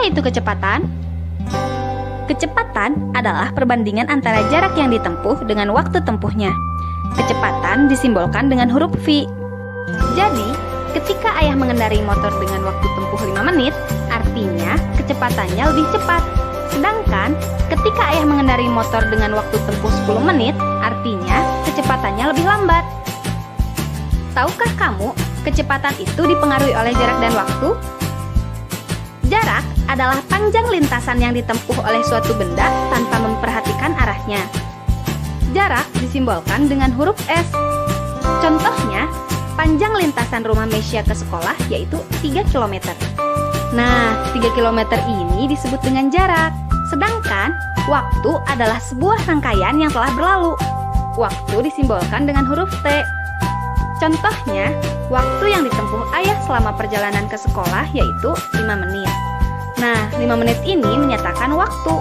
Apa itu kecepatan? Kecepatan adalah perbandingan antara jarak yang ditempuh dengan waktu tempuhnya. Kecepatan disimbolkan dengan huruf V. Jadi, ketika ayah mengendarai motor dengan waktu tempuh 5 menit, artinya kecepatannya lebih cepat. Sedangkan, ketika ayah mengendarai motor dengan waktu tempuh 10 menit, artinya kecepatannya lebih lambat. Tahukah kamu, kecepatan itu dipengaruhi oleh jarak dan waktu? Jarak adalah panjang lintasan yang ditempuh oleh suatu benda tanpa memperhatikan arahnya. Jarak disimbolkan dengan huruf S. Contohnya, panjang lintasan rumah Mesya ke sekolah yaitu 3 km. Nah, 3 km ini disebut dengan jarak. Sedangkan, waktu adalah sebuah rangkaian yang telah berlalu. Waktu disimbolkan dengan huruf T. Contohnya, waktu yang ditempuh ayah selama perjalanan ke sekolah yaitu 5 menit. Nah, 5 menit ini menyatakan waktu.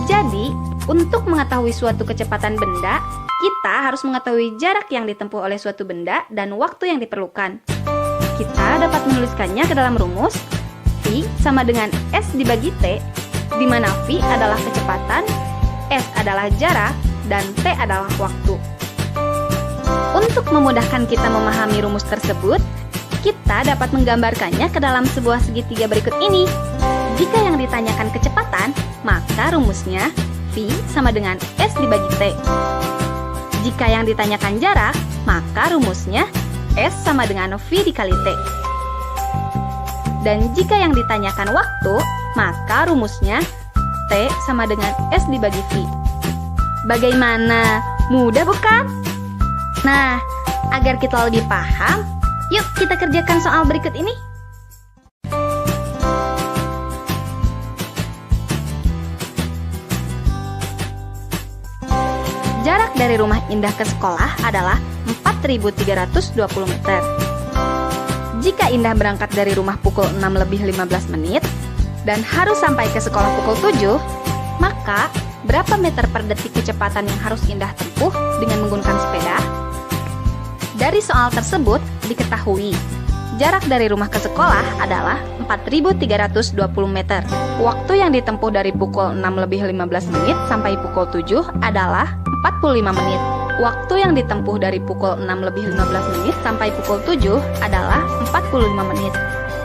Jadi, untuk mengetahui suatu kecepatan benda, kita harus mengetahui jarak yang ditempuh oleh suatu benda dan waktu yang diperlukan. Kita dapat menuliskannya ke dalam rumus V sama dengan S dibagi T, di mana V adalah kecepatan, S adalah jarak, dan T adalah waktu. Untuk memudahkan kita memahami rumus tersebut, kita dapat menggambarkannya ke dalam sebuah segitiga berikut ini. Jika yang ditanyakan kecepatan, maka rumusnya V sama dengan S dibagi T. Jika yang ditanyakan jarak, maka rumusnya S sama dengan V dikali T. Dan jika yang ditanyakan waktu, maka rumusnya T sama dengan S dibagi V. Bagaimana? Mudah bukan? Nah, agar kita lebih paham, yuk kita kerjakan soal berikut ini. Jarak dari rumah Indah ke sekolah adalah 4.320 meter. Jika Indah berangkat dari rumah pukul 6 lebih 15 menit dan harus sampai ke sekolah pukul 7, maka berapa meter per detik kecepatan yang harus Indah tempuh dengan menggunakan sepeda? Dari soal tersebut diketahui, jarak dari rumah ke sekolah adalah 4.320 meter. Waktu yang ditempuh dari pukul 6 lebih 15 menit sampai pukul 7 adalah 45 menit. Waktu yang ditempuh dari pukul 6 lebih 15 menit sampai pukul 7 adalah 45 menit.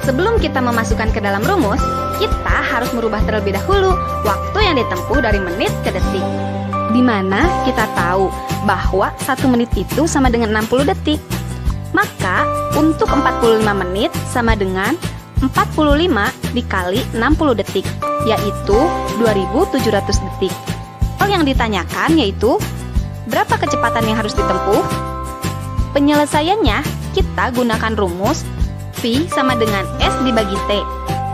Sebelum kita memasukkan ke dalam rumus, kita harus merubah terlebih dahulu waktu yang ditempuh dari menit ke detik. Di mana kita tahu bahwa 1 menit itu sama dengan 60 detik. Maka, untuk 45 menit sama dengan 45 dikali 60 detik, yaitu 2.700 detik. Hal yang ditanyakan yaitu, berapa kecepatan yang harus ditempuh? Penyelesaiannya, kita gunakan rumus V sama dengan S dibagi T.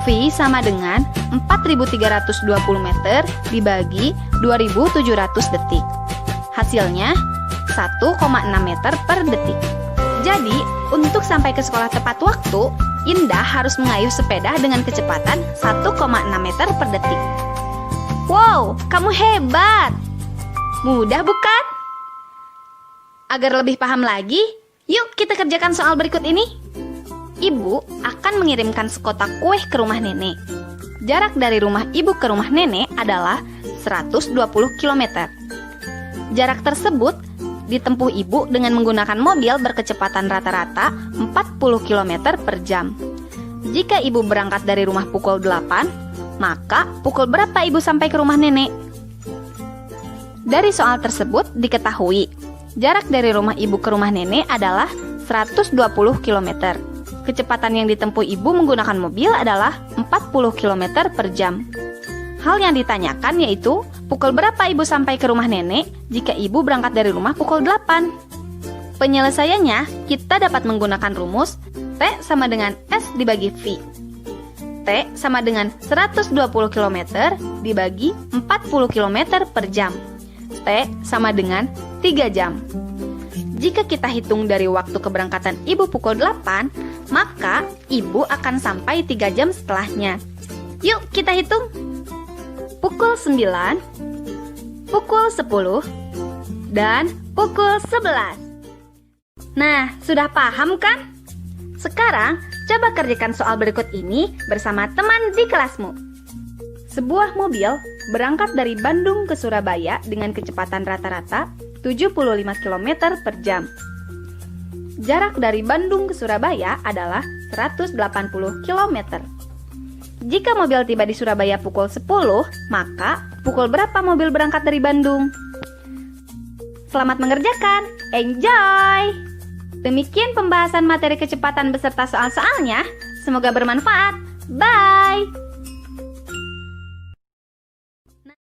V sama dengan 4.320 meter dibagi 2.700 detik. Hasilnya 1,6 meter per detik. Jadi, untuk sampai ke sekolah tepat waktu, Indah harus mengayuh sepeda dengan kecepatan 1,6 meter per detik. Wow, kamu hebat! Mudah bukan? Agar lebih paham lagi, yuk kita kerjakan soal berikut ini. Ibu akan mengirimkan sekotak kue ke rumah nenek. Jarak dari rumah ibu ke rumah nenek adalah 120 km. Jarak tersebut ditempuh ibu dengan menggunakan mobil berkecepatan rata-rata 40 km per jam. Jika ibu berangkat dari rumah pukul 8, maka pukul berapa ibu sampai ke rumah nenek? Dari soal tersebut diketahui, jarak dari rumah ibu ke rumah nenek adalah 120 km. Kecepatan yang ditempuh ibu menggunakan mobil adalah 40 km per jam. Hal yang ditanyakan yaitu, pukul berapa ibu sampai ke rumah nenek jika ibu berangkat dari rumah pukul 8? Penyelesaiannya, kita dapat menggunakan rumus T sama dengan S dibagi V. T sama dengan 120 km dibagi 40 km per jam. T sama dengan 3 jam. Jika kita hitung dari waktu keberangkatan ibu pukul 8, maka ibu akan sampai 3 jam setelahnya. Yuk kita hitung. Pukul 9, pukul 10, dan pukul 11. Nah, sudah paham kan? Sekarang, Coba kerjakan soal berikut ini bersama teman di kelasmu. Sebuah mobil berangkat dari Bandung ke Surabaya dengan kecepatan rata-rata 75 km per jam. Jarak dari Bandung ke Surabaya adalah 180 km. Jika mobil tiba di Surabaya pukul 10, maka pukul berapa mobil berangkat dari Bandung? Selamat mengerjakan, enjoy! Demikian pembahasan materi kecepatan beserta soal-soalnya. Semoga bermanfaat. Bye!